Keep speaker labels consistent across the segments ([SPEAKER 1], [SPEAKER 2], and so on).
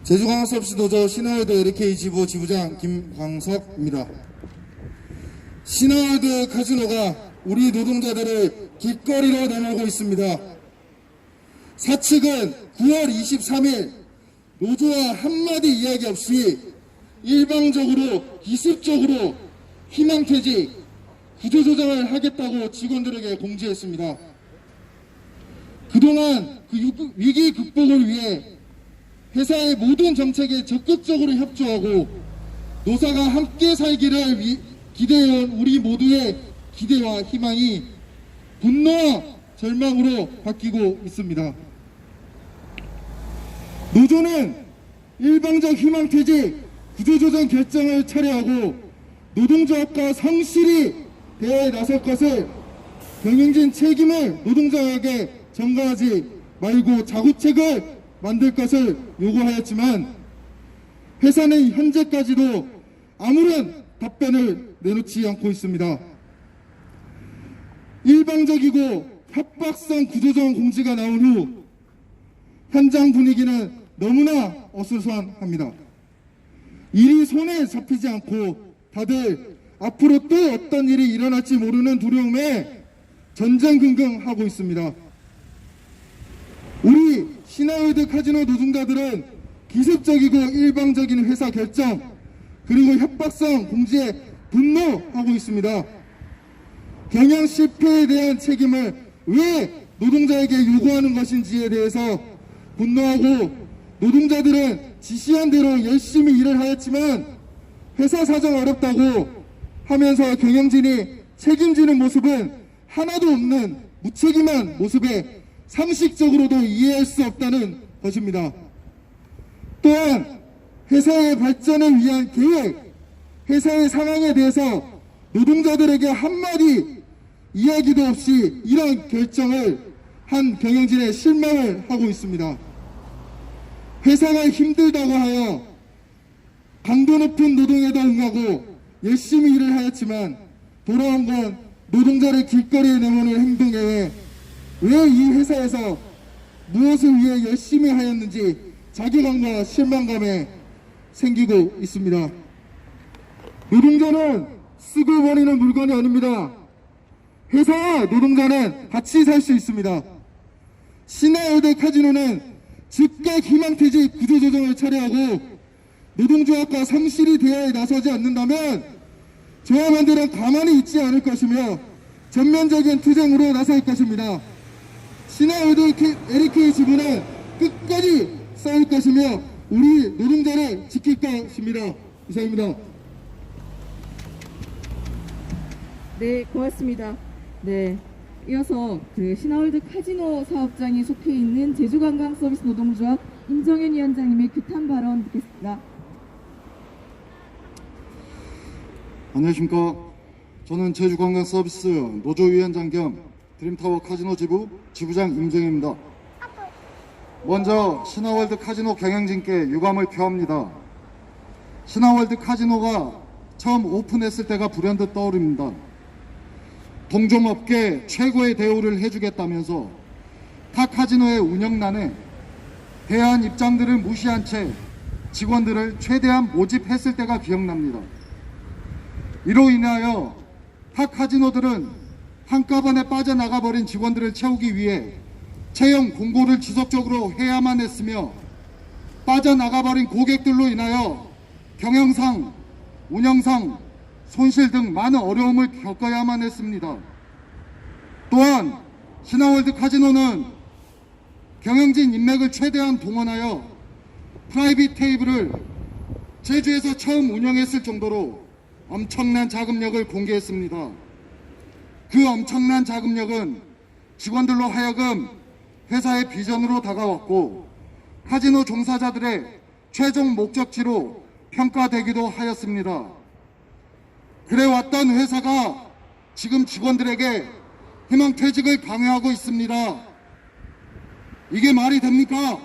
[SPEAKER 1] 제주광역서비스 노조 신화월드 LK 지부 지부장 김광석입니다. 신화월드 카지노가 우리 노동자들을 길거리로 내몰고 있습니다. 사측은 9월 23일 노조와 한마디 이야기 없이 일방적으로 기습적으로 희망퇴직, 구조조정을 하겠다고 직원들에게 공지했습니다. 그동안 그 위기 극복을 위해 회사의 모든 정책에 적극적으로 협조하고 노사가 함께 살기를 기대해온 우리 모두의 기대와 희망이 분노와 절망으로 바뀌고 있습니다. 노조는 일방적 희망퇴직, 구조조정 결정을 철회하고 노동조합과 성실히 대화에 나설 것을 경영진 책임을 노동자에게 전가하지 말고 자구책을 만들 것을 요구하였지만 회사는 현재까지도 아무런 답변을 내놓지 않고 있습니다. 일방적이고 협박성 구조조정 공지가 나온 후 현장 분위기는 너무나 어수선합니다. 일이 손에 잡히지 않고 다들 앞으로 또 어떤 일이 일어날지 모르는 두려움에 전전긍긍하고 있습니다. 우리 신화월드 카지노 노동자들은 기습적이고 일방적인 회사 결정 그리고 협박성 공지에 분노하고 있습니다. 경영 실패에 대한 책임을 왜 노동자에게 요구하는 것인지에 대해서 분노하고 노동자들은 지시한 대로 열심히 일을 하였지만 회사 사정 어렵다고 하면서 경영진이 책임지는 모습은 하나도 없는 무책임한 모습에 상식적으로도 이해할 수 없다는 것입니다. 또한 회사의 발전을 위한 계획, 회사의 상황에 대해서 노동자들에게 한마디 이야기도 없이 이런 결정을 한 경영진에 실망을 하고 있습니다. 회사가 힘들다고 하여 강도 높은 노동에도 응하고 열심히 일을 하였지만 돌아온 건 노동자를 길거리에 내모는 행동에 왜 이 회사에서 무엇을 위해 열심히 하였는지 자괴감과 실망감에 생기고 있습니다. 노동자는 쓰고 버리는 물건이 아닙니다. 회사와 노동자는 같이 살 수 있습니다. 신화월드 카지노는 즉각 희망퇴직 구조조정을 철회하고 노동조합과 성실히 대화에 나서지 않는다면 조합원들은 가만히 있지 않을 것이며 전면적인 투쟁으로 나설 것입니다. 신화월드 LK 지부는 끝까지 싸울 것이며 우리 노동자를 지킬 것입니다. 이상입니다.
[SPEAKER 2] 네, 고맙습니다. 네, 이어서 신화월드 카지노 사업장이 속해 있는 제주관광서비스 노동조합 임정현 위원장님의 규탄 발언 듣겠습니다.
[SPEAKER 3] 안녕하십니까. 저는 제주관광서비스 노조위원장 겸 드림타워 카지노 지부 지부장 임정현입니다. 먼저 신화월드 카지노 경영진께 유감을 표합니다. 신화월드 카지노가 처음 오픈했을 때가 불현듯 떠오릅니다. 동종업계 최고의 대우를 해주겠다면서 타 카지노의 운영난에 대한 입장들을 무시한 채 직원들을 최대한 모집했을 때가 기억납니다. 이로 인하여 타 카지노들은 한꺼번에 빠져나가버린 직원들을 채우기 위해 채용 공고를 지속적으로 해야만 했으며 빠져나가버린 고객들로 인하여 경영상, 운영상, 손실 등 많은 어려움을 겪어야만 했습니다. 또한 신화월드 카지노는 경영진 인맥을 최대한 동원하여 프라이빗 테이블을 제주에서 처음 운영했을 정도로 엄청난 자금력을 공개했습니다. 그 엄청난 자금력은 직원들로 하여금 회사의 비전으로 다가왔고 카지노 종사자들의 최종 목적지로 평가되기도 하였습니다. 그래왔던 회사가 지금 직원들에게 희망퇴직을 강요하고 있습니다. 이게 말이 됩니까?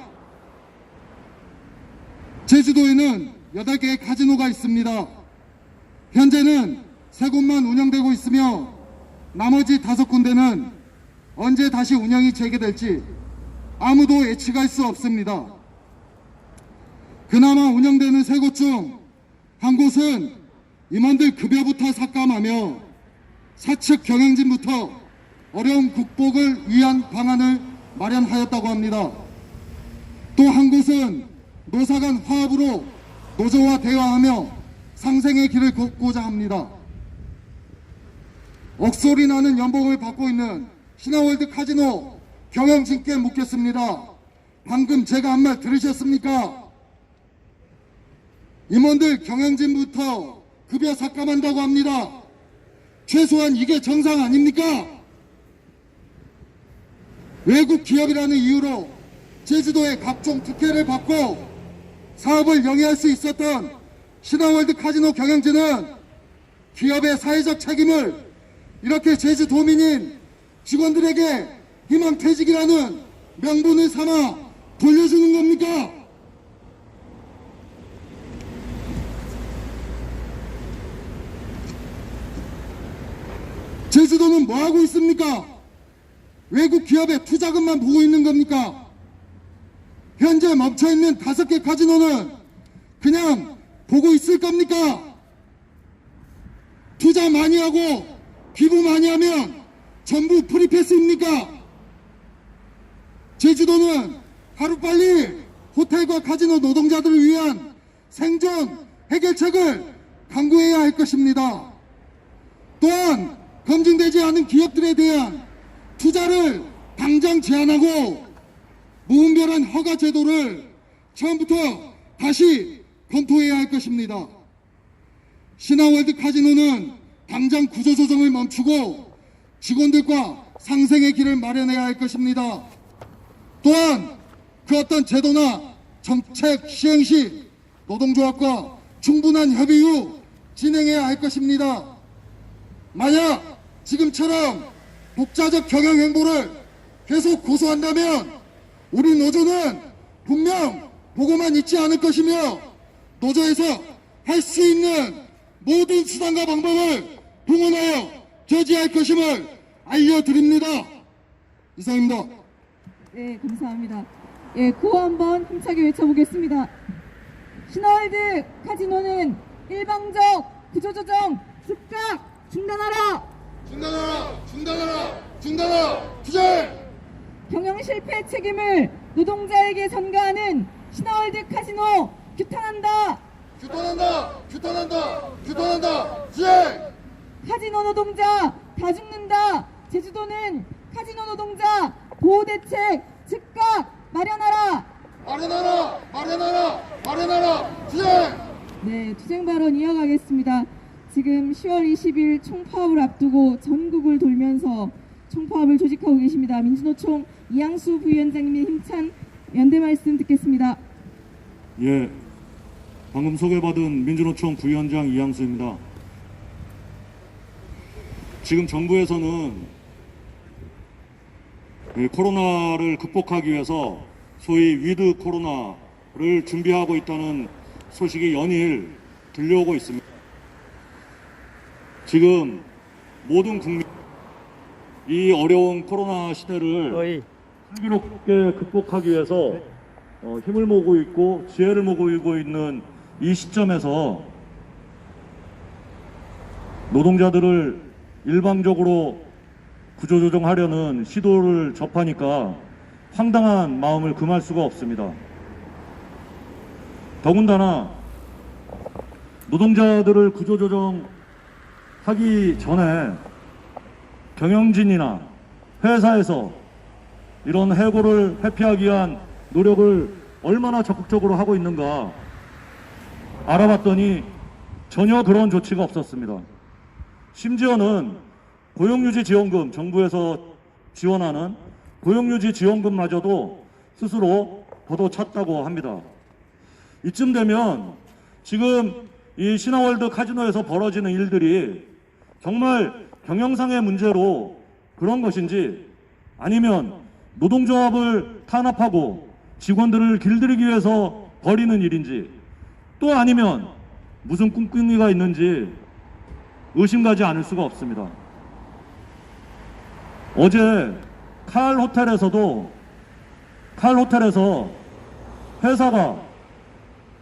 [SPEAKER 3] 제주도에는 8개의 카지노가 있습니다. 현재는 3곳만 운영되고 있으며 나머지 5군데는 언제 다시 운영이 재개될지 아무도 예측할 수 없습니다. 그나마 운영되는 세 곳 중 한 곳은 임원들 급여부터 삭감하며 사측 경영진부터 어려움 극복을 위한 방안을 마련하였다고 합니다. 또 한 곳은 노사 간 화합으로 노조와 대화하며 상생의 길을 걷고자 합니다. 억소리 나는 연봉을 받고 있는 신화월드 카지노 경영진께 묻겠습니다. 방금 제가 한 말 들으셨습니까? 임원들 경영진부터 급여 삭감한다고 합니다. 최소한 이게 정상 아닙니까? 외국 기업이라는 이유로 제주도에 각종 특혜를 받고 사업을 영위할 수 있었던 신화월드 카지노 경영진은 기업의 사회적 책임을 이렇게 제주도민인 직원들에게 희망퇴직이라는 명분을 삼아 돌려주는 겁니까? 제주도는 뭐하고 있습니까? 외국 기업의 투자금만 보고 있는 겁니까? 현재 멈춰있는 5개 카지노는 그냥 보고 있을 겁니까? 투자 많이 하고 기부 많이 하면 전부 프리패스입니까? 제주도는 하루빨리 호텔과 카지노 노동자들을 위한 생존 해결책을 강구해야 할 것입니다. 또한 검증되지 않은 기업들에 대한 투자를 당장 제한하고 무분별한 허가 제도를 처음부터 다시 검토해야 할 것입니다. 신화월드 카지노는 당장 구조조정을 멈추고 직원들과 상생의 길을 마련해야 할 것입니다. 또한 그 어떤 제도나 정책 시행 시 노동조합과 충분한 협의 후 진행해야 할 것입니다. 만약 지금처럼 독자적 경영 행보를 계속 고수한다면 우리 노조는 분명 보고만 있지 않을 것이며 노조에서 할 수 있는 모든 수단과 방법을 동원하여 저지할 것임을 알려드립니다. 이상입니다.
[SPEAKER 2] 네, 감사합니다. 예, 구호 한번 힘차게 외쳐보겠습니다. 신화월드 카지노는 일방적 구조조정 즉각 중단하라!
[SPEAKER 3] 중단하라! 중단하라! 중단하라! 투쟁!
[SPEAKER 2] 경영 실패 책임을 노동자에게 전가하는 신화월드 카지노 규탄한다!
[SPEAKER 3] 규탄한다! 규탄한다! 규탄한다! 투쟁!
[SPEAKER 2] 카지노 노동자 다 죽는다! 제주도는 카지노 노동자 보호대책 즉각 마련하라!
[SPEAKER 3] 마련하라! 마련하라! 마련하라! 투쟁!
[SPEAKER 2] 네, 투쟁 발언 이어가겠습니다. 지금 10월 20일 총파업을 앞두고 전국을 돌면서 총파업을 조직하고 계십니다. 민주노총 이양수 부위원장님의 힘찬 연대 말씀 듣겠습니다.
[SPEAKER 4] 예, 방금 소개받은 민주노총 부위원장 이양수입니다. 지금 정부에서는 코로나를 극복하기 위해서 소위 위드 코로나를 준비하고 있다는 소식이 연일 들려오고 있습니다. 지금 모든 국민 이 어려운 코로나 시대를 슬기롭게 극복하기 위해서 힘을 모으고 있고 지혜를 모으고 있는 이 시점에서 노동자들을 일방적으로 구조조정하려는 시도를 접하니까 황당한 마음을 금할 수가 없습니다. 더군다나 노동자들을 구조조정하기 전에 경영진이나 회사에서 이런 해고를 회피하기 위한 노력을 얼마나 적극적으로 하고 있는가 알아봤더니 전혀 그런 조치가 없었습니다. 심지어는 고용유지지원금, 정부에서 지원하는 고용유지지원금마저도 스스로 걷어찼다고 합니다. 이쯤 되면 지금 이 신화월드 카지노에서 벌어지는 일들이 정말 경영상의 문제로 그런 것인지 아니면 노동조합을 탄압하고 직원들을 길들이기 위해서 벌이는 일인지 또 아니면 무슨 꿍꿍이가 있는지 의심가지 않을 수가 없습니다. 어제 칼 호텔에서 회사가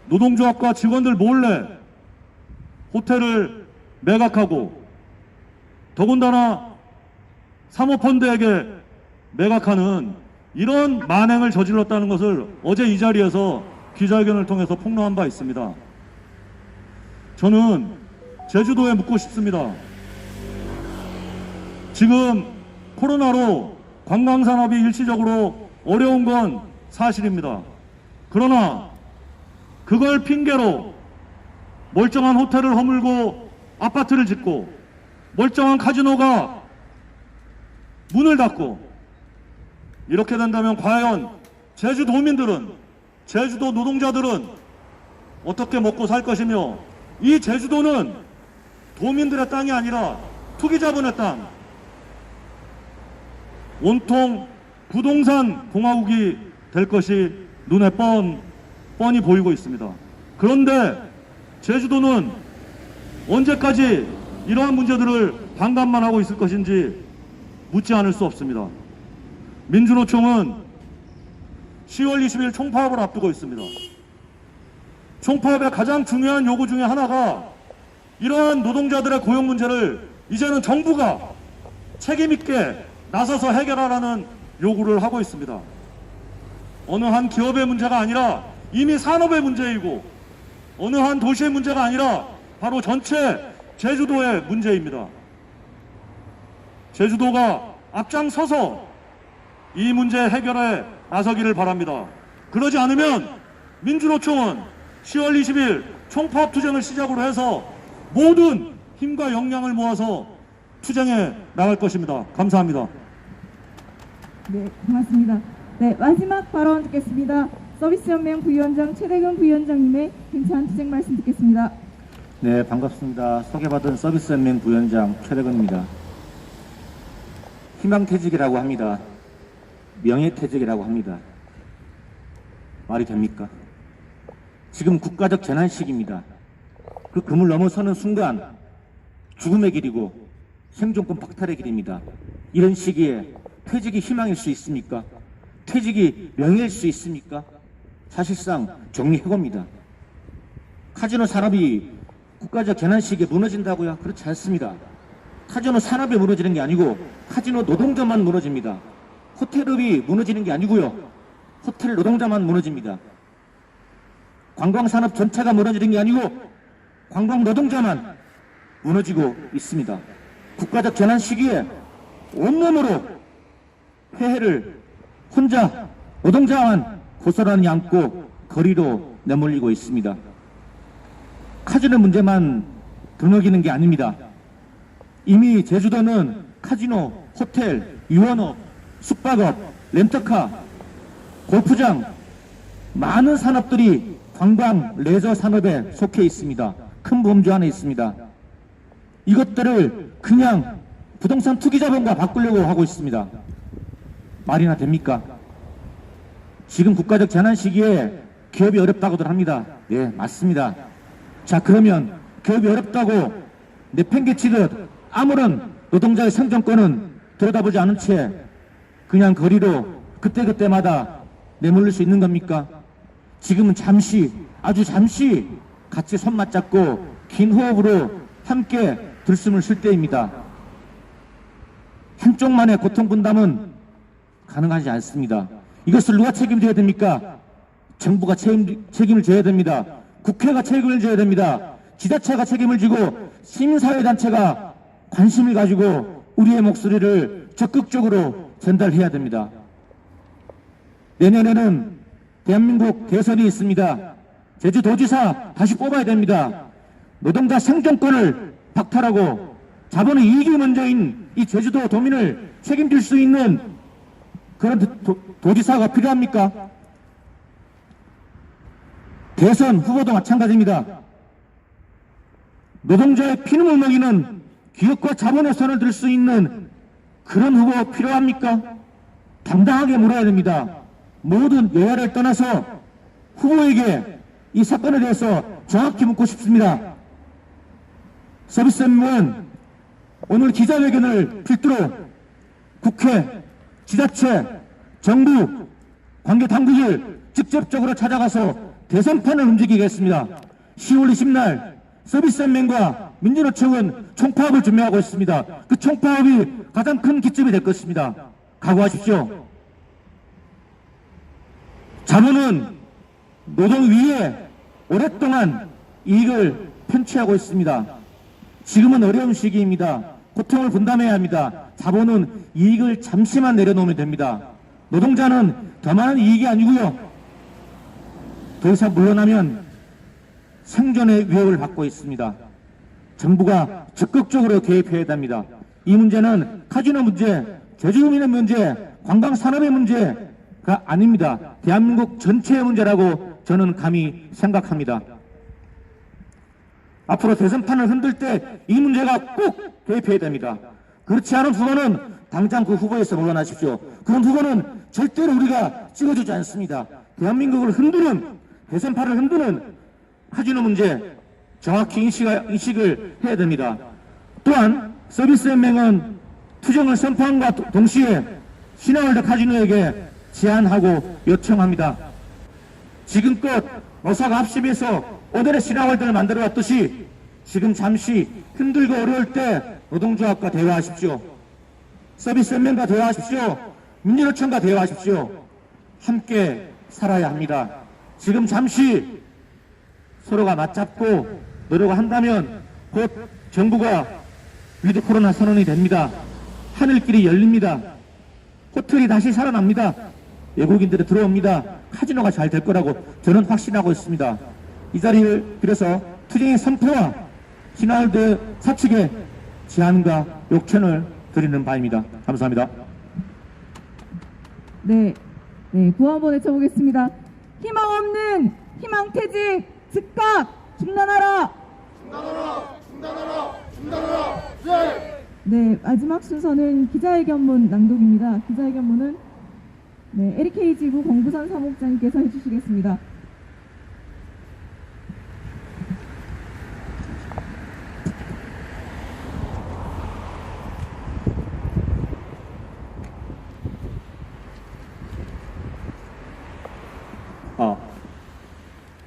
[SPEAKER 4] 노동조합과 직원들 몰래 호텔을 매각하고 더군다나 사모펀드에게 매각하는 이런 만행을 저질렀다는 것을 어제 이 자리에서 기자회견을 통해서 폭로한 바 있습니다. 저는 제주도에 묻고 싶습니다. 지금 코로나로 관광산업이 일시적으로 어려운 건 사실입니다. 그러나 그걸 핑계로 멀쩡한 호텔을 허물고 아파트를 짓고 멀쩡한 카지노가 문을 닫고 이렇게 된다면 과연 제주도민들은, 제주도 노동자들은 어떻게 먹고 살 것이며, 이 제주도는 도민들의 땅이 아니라 투기자본의 땅, 온통 부동산 공화국이 될 것이 눈에 뻔히 보이고 있습니다. 그런데 제주도는 언제까지 이러한 문제들을 반감만 하고 있을 것인지 묻지 않을 수 없습니다. 민주노총은 10월 20일 총파업을 앞두고 있습니다. 총파업의 가장 중요한 요구 중에 하나가 이러한 노동자들의 고용 문제를 이제는 정부가 책임있게 나서서 해결하라는 요구를 하고 있습니다. 어느 한 기업의 문제가 아니라 이미 산업의 문제이고, 어느 한 도시의 문제가 아니라 바로 전체 제주도의 문제입니다. 제주도가 앞장서서 이 문제 해결에 나서기를 바랍니다. 그러지 않으면 민주노총은 10월 20일 총파업 투쟁을 시작으로 해서 모든 힘과 역량을 모아서 투쟁해 나갈 것입니다. 감사합니다.
[SPEAKER 2] 네, 고맙습니다. 네, 마지막 발언 듣겠습니다. 서비스연맹 부위원장 최대근 부위원장님의 힘찬 투쟁 말씀 듣겠습니다.
[SPEAKER 5] 네, 반갑습니다. 소개받은 서비스연맹 부위원장 최대근입니다. 희망퇴직이라고 합니다. 명예퇴직이라고 합니다. 말이 됩니까? 지금 국가적 재난 시기입니다. 그 금을 넘어서는 순간 죽음의 길이고 생존권 박탈의 길입니다. 이런 시기에 퇴직이 희망일 수 있습니까? 퇴직이 명예일 수 있습니까? 사실상 정리해고입니다. 카지노 산업이 국가적 재난 시기에 무너진다고요? 그렇지 않습니다. 카지노 산업이 무너지는 게 아니고 카지노 노동자만 무너집니다. 호텔업이 무너지는 게 아니고요. 호텔 노동자만 무너집니다. 관광산업 전체가 무너지는 게 아니고 관광 노동자만 무너지고 있습니다. 국가적 재난 시기에 온몸으로 폐해를 혼자 노동자만 고스란히 안고 거리로 내몰리고 있습니다. 카지노 문제만 드러기는 게 아닙니다. 이미 제주도는 카지노, 호텔, 유언업, 숙박업, 렌터카, 골프장, 많은 산업들이 관광, 레저 산업에 속해 있습니다. 큰 범주 안에 있습니다. 이것들을 그냥 부동산 투기자본과 바꾸려고 하고 있습니다. 말이나 됩니까? 지금 국가적 재난 시기에 기업이 어렵다고들 합니다. 네, 맞습니다. 자, 그러면 기업이 어렵다고 내팽개치듯 아무런 노동자의 생존권은 들여다보지 않은 채 그냥 거리로 그때그때마다 내몰릴 수 있는 겁니까? 지금은 잠시, 아주 잠시 같이 손 맞잡고 긴 호흡으로 함께 들숨을 쉴 때입니다. 한쪽만의 고통 분담은 가능하지 않습니다. 이것을 누가 책임져야 됩니까? 정부가 책임을 져야 됩니다. 국회가 책임을 져야 됩니다. 지자체가 책임을 지고 시민사회단체가 관심을 가지고 우리의 목소리를 적극적으로 전달해야 됩니다. 내년에는 대한민국 대선이 있습니다. 제주도지사 다시 뽑아야 됩니다. 노동자 생존권을 박탈하고 자본의 이익이 먼저인 이 제주도 도민을 책임질 수 있는 그런 도지사가 필요합니까? 대선 후보도 마찬가지입니다. 노동자의 피눈물 먹이는 기업과 자본의 손을 들 수 있는 그런 후보 필요합니까? 당당하게 물어야 됩니다. 모든 여야를 떠나서 후보에게 이 사건에 대해서 정확히 묻고 싶습니다. 서비스연맹은 오늘 기자회견을 필두로 국회, 지자체, 정부, 관계 당국을 직접적으로 찾아가서 대선판을 움직이겠습니다. 10월 20날 서비스연맹과 민주노총은 총파업을 준비하고 있습니다. 그 총파업이 가장 큰 기점이 될 것입니다. 각오하십시오. 자본은 노동 위에 오랫동안 이익을 편취하고 있습니다. 지금은 어려운 시기입니다. 고통을 분담해야 합니다. 자본은 이익을 잠시만 내려놓으면 됩니다. 노동자는 더 많은 이익이 아니고요. 더 이상 물러나면 생존의 위협을 받고 있습니다. 정부가 적극적으로 개입해야 합니다. 이 문제는 카지노 문제, 제주도민의 문제, 관광산업의 문제가 아닙니다. 대한민국 전체의 문제라고 저는 감히 생각합니다. 앞으로 대선판을 흔들 때 이 문제가 꼭 개입해야 됩니다. 그렇지 않은 후보는 당장 그 후보에서 물러나십시오. 그런 후보는 절대로 우리가 찍어주지 않습니다. 대한민국을 흔드는, 대선판을 흔드는 카지노 문제 정확히 인식을 해야 됩니다. 또한 서비스연맹은 투쟁을 선포함과 동시에 신화월드 카지노에게 제안하고 요청합니다. 지금껏 노사가 합심해서 오늘의 신화월드를 만들어왔듯이 지금 잠시 힘들고 어려울 때 노동조합과 대화하십시오. 서비스연맹과 대화하십시오. 민주노총과 대화하십시오. 함께 살아야 합니다. 지금 잠시 서로가 맞잡고 노력을 한다면 곧 정부가 위드 코로나 선언이 됩니다. 하늘길이 열립니다. 호텔이 다시 살아납니다. 외국인들이 들어옵니다. 카지노가 잘 될 거라고 저는 확신하고 있습니다. 이 자리를 빌어서 투쟁의 선포와 신화월드 사측의 제안과 요청을 드리는 바입니다. 감사합니다.
[SPEAKER 2] 네, 구호 한번 외쳐보겠습니다. 희망 없는 희망퇴직 즉각 중단하라! 중단하라! 네, 마지막 순서는 기자회견문 낭독입니다. 기자회견문은 LK 지구 공부선 사무국장님께서 해주시겠습니다.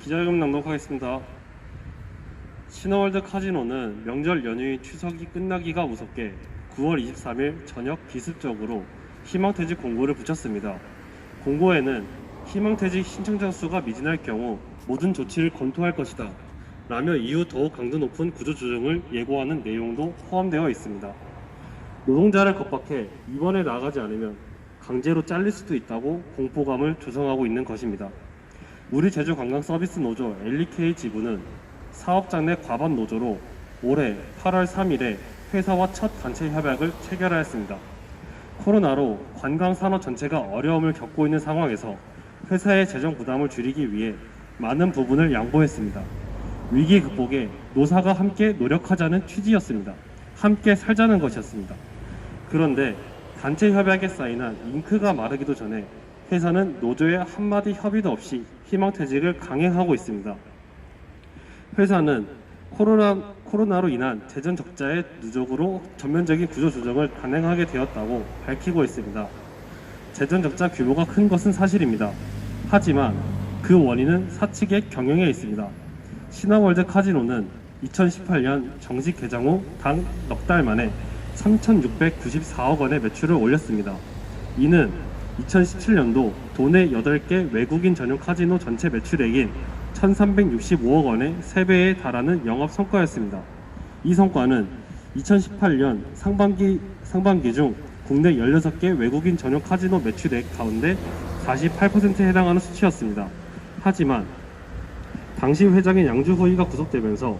[SPEAKER 6] 기자회견 낭독하겠습니다. 신화월드 카지노는 명절 연휴인 추석이 끝나기가 무섭게 9월 23일 저녁 기습적으로 희망퇴직 공고를 붙였습니다. 공고에는 희망퇴직 신청자 수가 미진할 경우 모든 조치를 검토할 것이다 라며 이후 더욱 강도 높은 구조조정을 예고하는 내용도 포함되어 있습니다. 노동자를 겁박해 이번에 나가지 않으면 강제로 잘릴 수도 있다고 공포감을 조성하고 있는 것입니다. 우리 제주관광서비스노조 LK 지부는 사업장 내 과반 노조로 올해 8월 3일에 회사와 첫 단체 협약을 체결하였습니다. 코로나로 관광산업 전체가 어려움을 겪고 있는 상황에서 회사의 재정 부담을 줄이기 위해 많은 부분을 양보했습니다. 위기 극복에 노사가 함께 노력하자는 취지였습니다. 함께 살자는 것이었습니다. 그런데 단체 협약에 사인한 잉크가 마르기도 전에 회사는 노조의 한마디 협의도 없이 희망퇴직을 강행하고 있습니다. 회사는 코로나로 인한 재정 적자의 누적으로 전면적인 구조조정을 단행하게 되었다고 밝히고 있습니다. 재정 적자 규모가 큰 것은 사실입니다. 하지만 그 원인은 사측의 경영에 있습니다. 신화월드 카지노는 2018년 정식 개장 후 단 넉 달 만에 3,694억 원의 매출을 올렸습니다. 이는 2017년도 도내 8개 외국인 전용 카지노 전체 매출액인 1,365억 원의 3배에 달하는 영업 성과였습니다. 이 성과는 2018년 상반기 중 국내 16개 외국인 전용 카지노 매출액 가운데 48%에 해당하는 수치였습니다. 하지만 당시 회장인 양주 후이가 구속되면서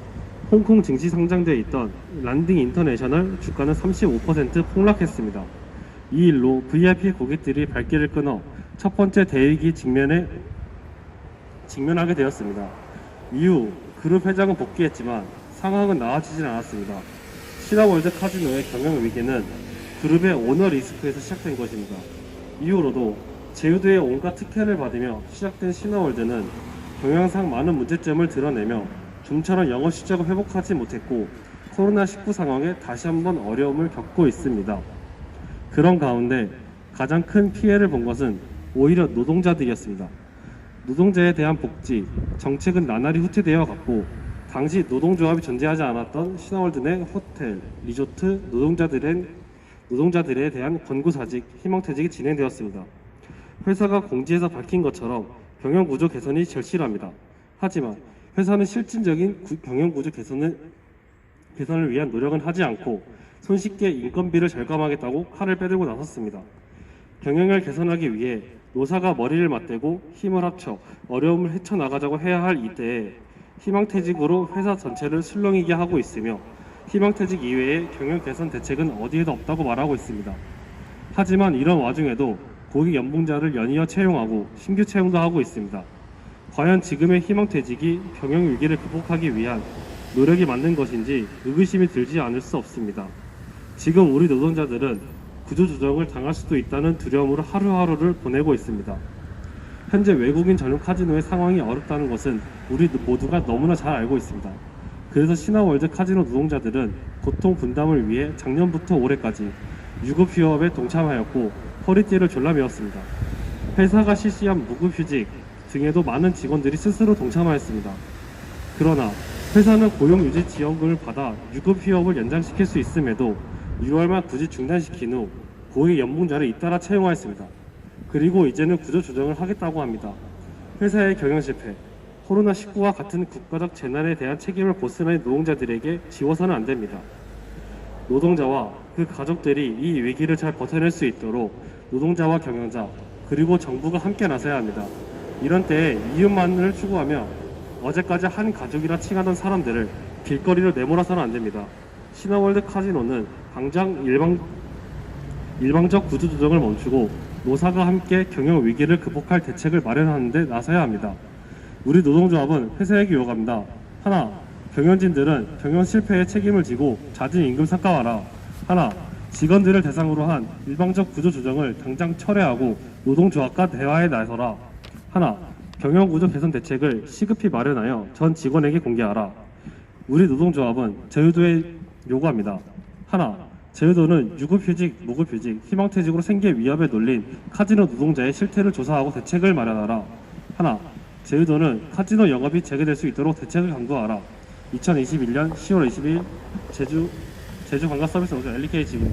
[SPEAKER 6] 홍콩 증시 상장되어 있던 란딩 인터내셔널 주가는 35% 폭락했습니다. 이 일로 VIP 고객들이 발길을 끊어 첫 번째 대위기 직면하게 되었습니다. 이후 그룹 회장은 복귀했지만 상황은 나아지진 않았습니다. 신화월드 카지노의 경영 위기는 그룹의 오너 리스크에서 시작된 것입니다. 이후로도 제휴도의 온갖 특혜를 받으며 시작된 신화월드는 경영상 많은 문제점을 드러내며 좀처럼 영업 실적을 회복하지 못했고 코로나19 상황에 다시 한번 어려움을 겪고 있습니다. 그런 가운데 가장 큰 피해를 본 것은 오히려 노동자들이었습니다. 노동자에 대한 복지, 정책은 나날이 후퇴되어 갔고 당시 노동조합이 존재하지 않았던 신화월드 내 호텔, 리조트, 노동자들에 대한 권고사직, 희망퇴직이 진행되었습니다. 회사가 공지에서 밝힌 것처럼 경영구조 개선이 절실합니다. 하지만 회사는 실질적인 경영구조 개선을 위한 노력은 하지 않고 손쉽게 인건비를 절감하겠다고 칼을 빼들고 나섰습니다. 경영을 개선하기 위해 노사가 머리를 맞대고 힘을 합쳐 어려움을 헤쳐나가자고 해야 할 이때에 희망퇴직으로 회사 전체를 술렁이게 하고 있으며 희망퇴직 이외의 경영 개선 대책은 어디에도 없다고 말하고 있습니다. 하지만 이런 와중에도 고액 연봉자를 연이어 채용하고 신규 채용도 하고 있습니다. 과연 지금의 희망퇴직이 경영 위기를 극복하기 위한 노력이 맞는 것인지 의구심이 들지 않을 수 없습니다. 지금 우리 노동자들은 구조조정을 당할 수도 있다는 두려움으로 하루하루를 보내고 있습니다. 현재 외국인 전용 카지노의 상황이 어렵다는 것은 우리 모두가 너무나 잘 알고 있습니다. 그래서 신화월드 카지노 노동자들은 고통 분담을 위해 작년부터 올해까지 유급휴업에 동참하였고 허리띠를 졸라매었습니다. 회사가 실시한 무급휴직 등에도 많은 직원들이 스스로 동참하였습니다. 그러나 회사는 고용유지 지원금을 받아 유급휴업을 연장시킬 수 있음에도 6월만 굳이 중단시킨 후 고액 연봉자를 잇따라 채용하였습니다. 그리고 이제는 구조조정을 하겠다고 합니다. 회사의 경영실패, 코로나19와 같은 국가적 재난에 대한 책임을 고스란히 노동자들에게 지워서는 안 됩니다. 노동자와 그 가족들이 이 위기를 잘 버텨낼 수 있도록 노동자와 경영자, 그리고 정부가 함께 나서야 합니다. 이런 때에 이윤만을 추구하며 어제까지 한 가족이라 칭하던 사람들을 길거리로 내몰아서는 안 됩니다. 신화월드 카지노는 당장 일방적 구조조정을 멈추고 노사가 함께 경영 위기를 극복할 대책을 마련하는 데 나서야 합니다. 우리 노동조합은 회사에게 요구합니다. 하나, 경영진들은 경영 실패에 책임을 지고 잦은 임금 삭감하라. 하나, 직원들을 대상으로 한 일방적 구조조정을 당장 철회하고 노동조합과 대화에 나서라. 하나, 경영구조 개선 대책을 시급히 마련하여 전 직원에게 공개하라. 우리 노동조합은 제휴도에 요구합니다. 하나, 제휴도는 유급휴직, 무급휴직, 희망퇴직으로 생계 위협에 놀린 카지노 노동자의 실태를 조사하고 대책을 마련하라. 하나, 제휴도는 카지노 영업이 재개될 수 있도록 대책을 강구하라. 2021년 10월 20일 제주 관광서비스 노조 LK 지부.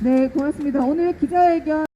[SPEAKER 2] 네, 고맙습니다. 오늘 기자회견